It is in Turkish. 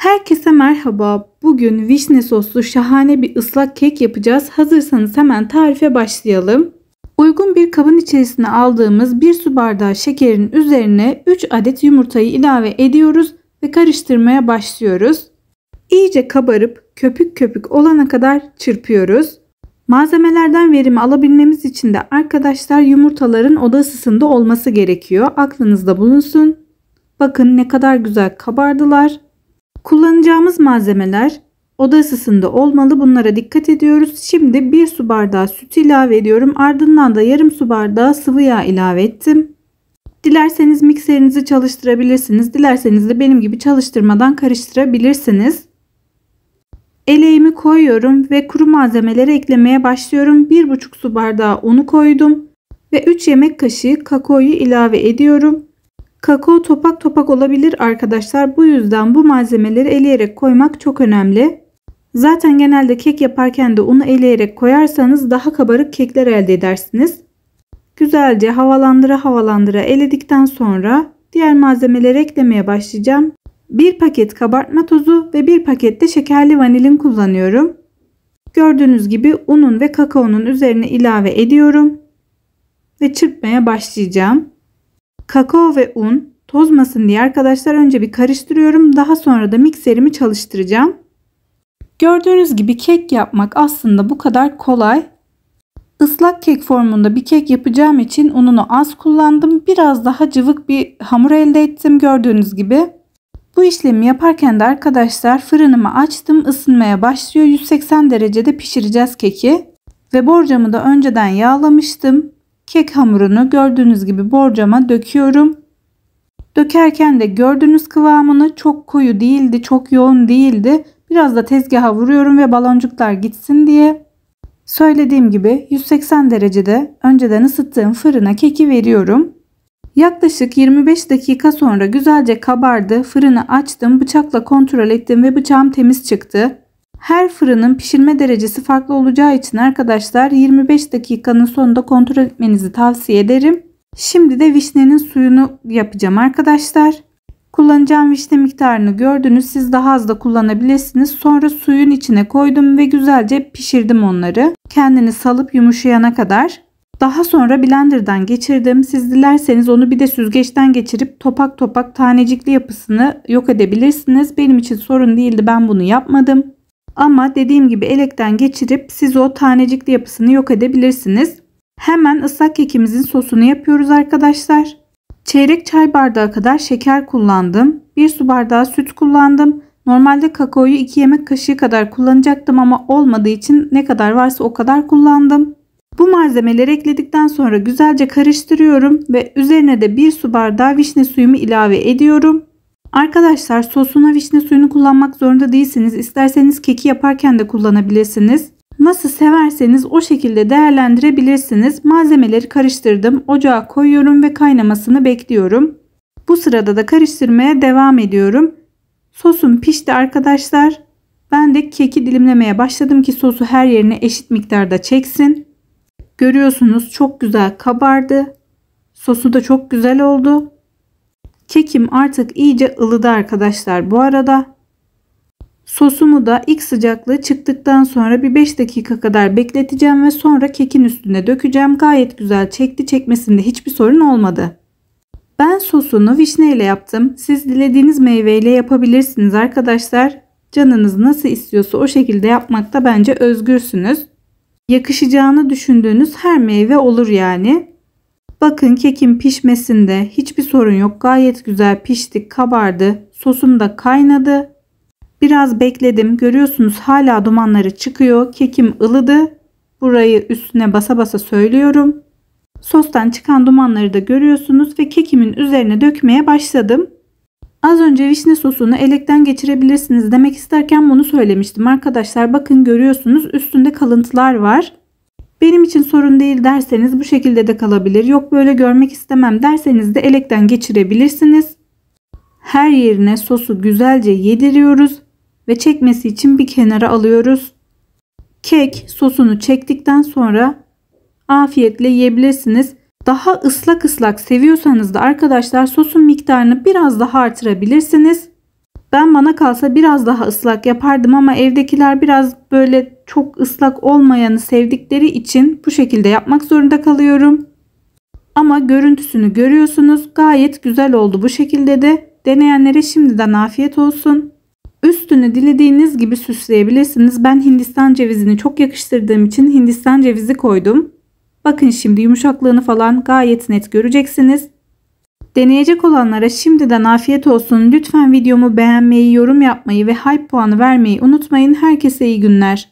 Herkese merhaba. Bugün vişne soslu şahane bir ıslak kek yapacağız. Hazırsanız hemen tarife başlayalım. Uygun bir kabın içerisine aldığımız 1 su bardağı şekerin üzerine 3 adet yumurtayı ilave ediyoruz ve karıştırmaya başlıyoruz. İyice kabarıp köpük köpük olana kadar çırpıyoruz. Malzemelerden verimi alabilmemiz için de arkadaşlar yumurtaların oda ısısında olması gerekiyor. Aklınızda bulunsun. Bakın ne kadar güzel kabardılar. Kullanacağımız malzemeler oda ısısında olmalı. Bunlara dikkat ediyoruz. Şimdi 1 su bardağı süt ilave ediyorum. Ardından da yarım su bardağı sıvı yağ ilave ettim. Dilerseniz mikserinizi çalıştırabilirsiniz. Dilerseniz de benim gibi çalıştırmadan karıştırabilirsiniz. Eleğimi koyuyorum ve kuru malzemeleri eklemeye başlıyorum. 1,5 su bardağı unu koydum ve 3 yemek kaşığı kakaoyu ilave ediyorum. Kakao topak topak olabilir arkadaşlar. Bu yüzden bu malzemeleri eleyerek koymak çok önemli. Zaten genelde kek yaparken de unu eleyerek koyarsanız daha kabarık kekler elde edersiniz. Güzelce havalandıra eledikten sonra diğer malzemeleri eklemeye başlayacağım. 1 paket kabartma tozu ve 1 paket de şekerli vanilin kullanıyorum. Gördüğünüz gibi unun ve kakaonun üzerine ilave ediyorum ve çırpmaya başlayacağım. Kakao ve un tozmasın diye arkadaşlar önce bir karıştırıyorum. Daha sonra da mikserimi çalıştıracağım. Gördüğünüz gibi kek yapmak aslında bu kadar kolay. Islak kek formunda bir kek yapacağım için ununu az kullandım. Biraz daha cıvık bir hamur elde ettim gördüğünüz gibi. Bu işlemi yaparken de arkadaşlar fırınımı açtım. Isınmaya başlıyor. 180 derecede pişireceğiz keki. Ve borcamı da önceden yağlamıştım. Kek hamurunu gördüğünüz gibi borcama döküyorum. Dökerken de gördüğünüz kıvamını çok koyu değildi, çok yoğun değildi. Biraz da tezgaha vuruyorum ve baloncuklar gitsin diye. Söylediğim gibi 180 derecede önceden ısıttığım fırına keki veriyorum. Yaklaşık 25 dakika sonra güzelce kabardı. Fırını açtım, bıçakla kontrol ettim ve bıçağım temiz çıktı. Her fırının pişirme derecesi farklı olacağı için arkadaşlar 25 dakikanın sonunda kontrol etmenizi tavsiye ederim. Şimdi de vişnenin suyunu yapacağım arkadaşlar. Kullanacağım vişne miktarını gördünüz. Siz daha az da kullanabilirsiniz. Sonra suyun içine koydum ve güzelce pişirdim onları. Kendini salıp yumuşayana kadar. Daha sonra blenderdan geçirdim. Siz dilerseniz onu bir de süzgeçten geçirip topak topak tanecikli yapısını yok edebilirsiniz. Benim için sorun değildi. Ben bunu yapmadım. Ama dediğim gibi elekten geçirip siz o tanecikli yapısını yok edebilirsiniz. Hemen ıslak kekimizin sosunu yapıyoruz arkadaşlar. Çeyrek çay bardağı kadar şeker kullandım. 1 su bardağı süt kullandım. Normalde kakaoyu 2 yemek kaşığı kadar kullanacaktım ama olmadığı için ne kadar varsa o kadar kullandım. Bu malzemeleri ekledikten sonra güzelce karıştırıyorum ve üzerine de 1 su bardağı vişne suyumu ilave ediyorum. Arkadaşlar sosuna vişne suyunu kullanmak zorunda değilsiniz. İsterseniz keki yaparken de kullanabilirsiniz. Nasıl severseniz o şekilde değerlendirebilirsiniz. Malzemeleri karıştırdım. Ocağa koyuyorum ve kaynamasını bekliyorum. Bu sırada da karıştırmaya devam ediyorum. Sosum pişti arkadaşlar. Ben de keki dilimlemeye başladım ki sosu her yerine eşit miktarda çeksin. Görüyorsunuz çok güzel kabardı. Sosu da çok güzel oldu. Kekim artık iyice ılıdı arkadaşlar bu arada. Sosumu da ilk sıcaklığı çıktıktan sonra bir 5 dakika kadar bekleteceğim ve sonra kekin üstüne dökeceğim. Gayet güzel çekti, çekmesinde hiçbir sorun olmadı. Ben sosunu vişne ile yaptım. Siz dilediğiniz meyveyle yapabilirsiniz arkadaşlar. Canınız nasıl istiyorsa o şekilde yapmakta bence özgürsünüz. Yakışacağını düşündüğünüz her meyve olur yani. Bakın kekin pişmesinde hiçbir sorun yok. Gayet güzel pişti, kabardı. Sosum da kaynadı. Biraz bekledim. Görüyorsunuz hala dumanları çıkıyor. Kekim ılıdı. Burayı üstüne basa basa söylüyorum. Sostan çıkan dumanları da görüyorsunuz ve kekimin üzerine dökmeye başladım. Az önce vişne sosunu elekten geçirebilirsiniz demek isterken bunu söylemiştim arkadaşlar. Bakın görüyorsunuz üstünde kalıntılar var. Benim için sorun değil derseniz bu şekilde de kalabilir. Yok böyle görmek istemem derseniz de elekten geçirebilirsiniz. Her yerine sosu güzelce yediriyoruz ve çekmesi için bir kenara alıyoruz. Kek sosunu çektikten sonra afiyetle yiyebilirsiniz. Daha ıslak ıslak seviyorsanız da arkadaşlar sosun miktarını biraz daha artırabilirsiniz. Ben bana kalsa biraz daha ıslak yapardım ama evdekiler biraz böyle çok ıslak olmayanı sevdikleri için bu şekilde yapmak zorunda kalıyorum. Ama görüntüsünü görüyorsunuz. Gayet güzel oldu bu şekilde de. Deneyenlere şimdiden afiyet olsun. Üstünü dilediğiniz gibi süsleyebilirsiniz. Ben Hindistan cevizini çok yakıştırdığım için Hindistan cevizi koydum. Bakın şimdi yumuşaklığını falan gayet net göreceksiniz. Deneyecek olanlara şimdiden afiyet olsun. Lütfen videomu beğenmeyi, yorum yapmayı ve hype puanı vermeyi unutmayın. Herkese iyi günler.